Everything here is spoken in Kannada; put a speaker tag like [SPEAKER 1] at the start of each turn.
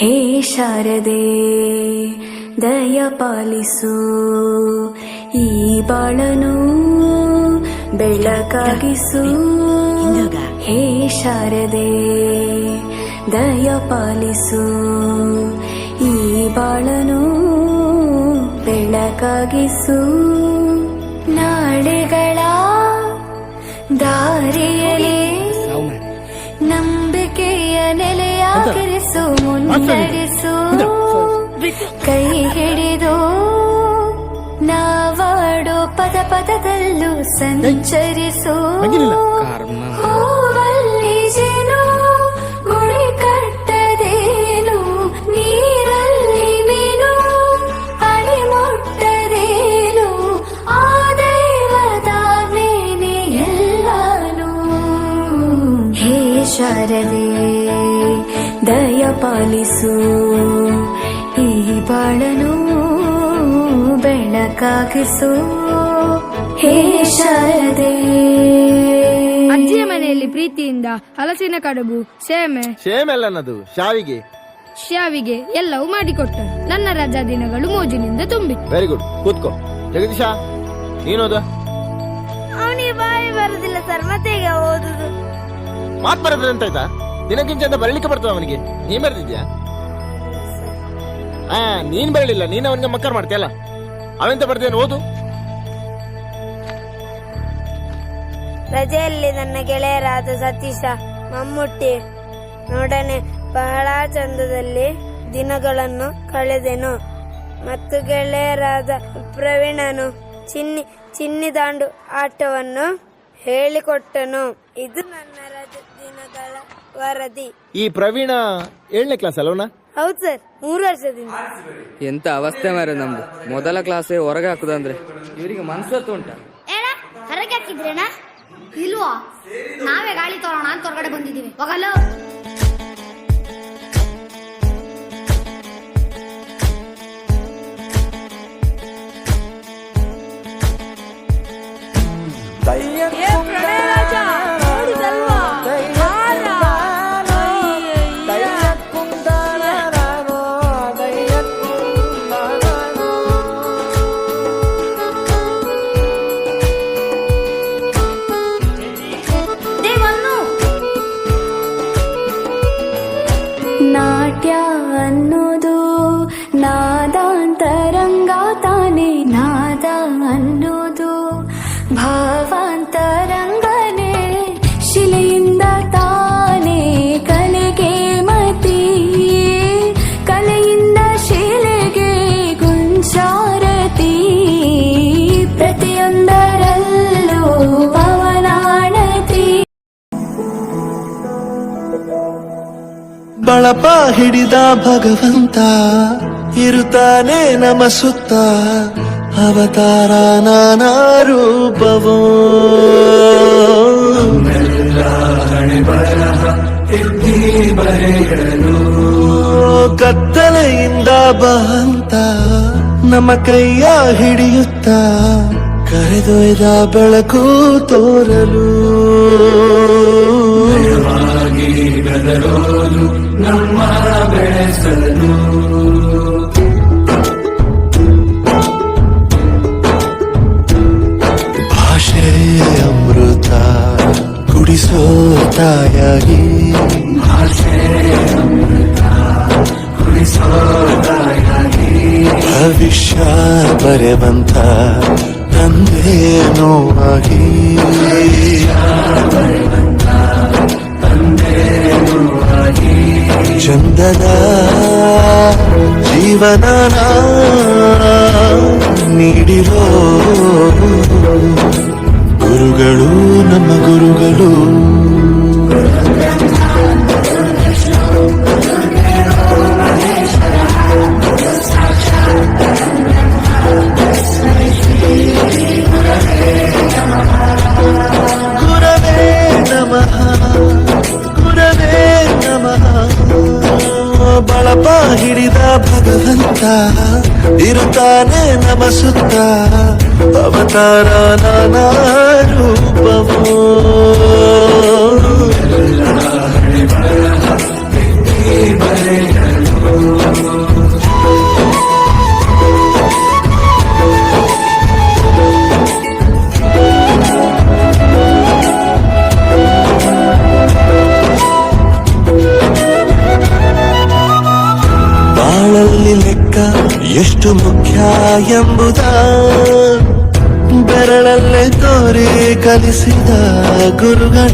[SPEAKER 1] ಹೇ ಶಾರದೆ ದಯ ಪಾಲಿಸು, ಈ ಬಾಳನು ಬೆಳಕಾಗಿಸು. ಹೇ ಶಾರದೆ ದಯ ಪಾಲಿಸು, ಈ ಬಾಳನು ಬೆಳಕಾಗಿಸು. ನಾಳೆಗಳ ದಾರಿಯಲ್ಲಿ ನಂಬಿಕೆಯ ನೆಲೆಯಾಗಿರಿಸು, ಮುನ್ನಡೆಸು. ಕೈ ಹಿಡಿದು ನಾವಾಡೋ ಪದ ಪದದಲ್ಲೂ ಸಂಚರಿಸು. ಹೂವಲ್ಲಿ ಜೇನು ಗುಳಿ ಕಟ್ಟದೇನು, ನೀರಲ್ಲಿ ಮೀನು ಅಡಿ ಮುಟ್ಟದೇನು, ಆ ದೈವದಾಜ್ಞೆನೇ ಎಲ್ಲಾನು. ಹೇ ಶಾರದೆ ದಯ ಪಾಲಿಸು, ಈ ಬಾಳನು ಬೆಳಕಾಗಿಸು. ಹೇ ಶಾರದೆ.
[SPEAKER 2] ಅಜ್ಜಿಯ ಮನೆಯಲ್ಲಿ ಪ್ರೀತಿಯಿಂದ ಹಲಸಿನ ಕಡುಬು,
[SPEAKER 3] ಸೇಮೆಲ್ಲನದು ಶಾವಿಗೆ
[SPEAKER 2] ಎಲ್ಲವೂ ಮಾಡಿಕೊಟ್ಟರು. ನನ್ನ ರಜಾ ದಿನಗಳು ಮೋಜಿನಿಂದ ತುಂಬಿತ್ತು.
[SPEAKER 3] ವೆರಿ ಗುಡ್, ಕೂತ್ಕೋ. ಜಗದೀಶ, ನೀನೋದ?
[SPEAKER 2] ಅವನಿಗೆ ಬಾಯಿ ಬರುದಿಲ್ಲ ಸರ್, ಮತ್ತೆ ಈಗ ಓದುದು.
[SPEAKER 3] ಮಾತ್ ಬರೋದ್ರೆ ಅಂತ ಆಯ್ತಾ? ದಿನಕ್ಕಿಂತ ಬರಲಿಕ್ಕೆ ಬರ್ತದ ಅವನಿಗೆ. ನೀನ್ ಬರೆದಿದ್ಯಾ? ನೀನ್ ಬರಲಿಲ್ಲ, ನೀನ್ ಅವನಿಗೆ ಮಕ್ಕರ್ ಮಾಡ್ತೀಯಲ್ಲ. ಅವೆಂತ ಬರ್ದೇನು, ಓದು.
[SPEAKER 4] ರಜೆಯಲ್ಲಿ ನನ್ನ ಗೆಳೆಯರಾದ ಸತೀಶ, ಮಮ್ಮುಟ್ಟಿ ನೋಡನೆ ಬಹಳ ಚಂದದಲ್ಲಿ ದಿನಗಳನ್ನು ಕಳೆದೆನು. ಮತ್ತು ಗೆಳೆಯರಾದ ಪ್ರವೀಣನು ಚಿನ್ನಿ ದಾಂಡು ಆಟವನ್ನು ಹೇಳಿಕೊಟ್ಟನು. ಇದು ನನ್ನ ರಜೆ ದಿನಗಳ ವರದಿ.
[SPEAKER 3] ಈ ಪ್ರವೀಣ 7ನೇ ಕ್ಲಾಸ್ ಅಲ್ವನಾ?
[SPEAKER 4] ಹೌದು ಸರ್, 3 ವರ್ಷದಿಂದ.
[SPEAKER 5] ಎಂತ ಅವಸ್ಥೆ ಮಾರ ನಮ್ದು. ಮೊದಲ ಕ್ಲಾಸೇ ಹೊರಗೆ ಹಾಕುದಂದ್ರೆ ಇವರಿಗೆ ಮನ್ಸತ್ತು ಉಂಟ.
[SPEAKER 6] ಹೊರಗೆ ಹಾಕಿದ್ರೇನಾ? ಇಲ್ವಾ? ನಾವೇ ಗಾಳಿ ತೋರೋಣ ಅಂತ ಹೊರಗಡೆ ಬಂದಿದ್ದೀವಿ. ಹೋಗಲ್ಲ.
[SPEAKER 1] ನಾಟ್ಯ ಅನ್ನೋದು ನಾದಾಂತರಂಗ ತಾನೆ, ನಾದ ಅನ್ನೋದು ಭಾವಾಂತರಂಗನೇ. ಶಿಲೆಯಿಂದ ತಾನೇ ಕಲೆಗೆ ಮತಿ, ಕಲೆಯಿಂದ ಶಿಲೆಗೆ ಗುಂಚಾರತಿ. ಪ್ರತಿಯೊಂದರಲ್ಲೂ ಪವನಾಣತಿ.
[SPEAKER 7] ಬಳಪ ಹಿಡಿದ ಭಗವಂತ ಇರುತ್ತಾನೆ ನಮ ಸುತ್ತ, ಅವತಾರ ನಾನಾ ರೂಪವೋ. ಕತ್ತಲೆಯಿಂದ ಬಹಂತ ನಮ್ಮ ಕೈಯ ಹಿಡಿಯುತ್ತ, ಕರೆದೊಯ್ದ ಬೆಳಕು ತೋರಲು. ನಮ್ಮ ಬೆಳೆಸಲು ಭಾಷೆ ಅಮೃತ ಕುಡಿಸೋ ತಾಯಾಗಿ, ಭಾಷೆ ಅಮೃತ ಕುಡಿಸೋ ತಾಯಾಗಿ. ಭವಿಷ್ಯ ಬರೆವಂತ ತಂದೆನೋ ಆಗಿ, ಚಂದನ ಜೀವನ ನೀಡಿರೋ ಗುರುಗಳು ನಮ್ಮ ಗುರುಗಳು. ಗುರವೇ ನಮಃ, ಗುರವೇ ನಮಃ. ಬಳಪ ಹಿಡಿದ ಭಗವಂತ ಇರುತ್ತಾನೆ ನಮ ಸುತ್ತ, ಅವತಾರ ನಾನಾ ರೂಪವೋ. ಎಷ್ಟು ಮುಖ್ಯ ಎಂಬುದ ಬೆರಳಲ್ಲೇ ತೋರಿ ಕಲಿಸಿದ ಗುರುಗಳೇ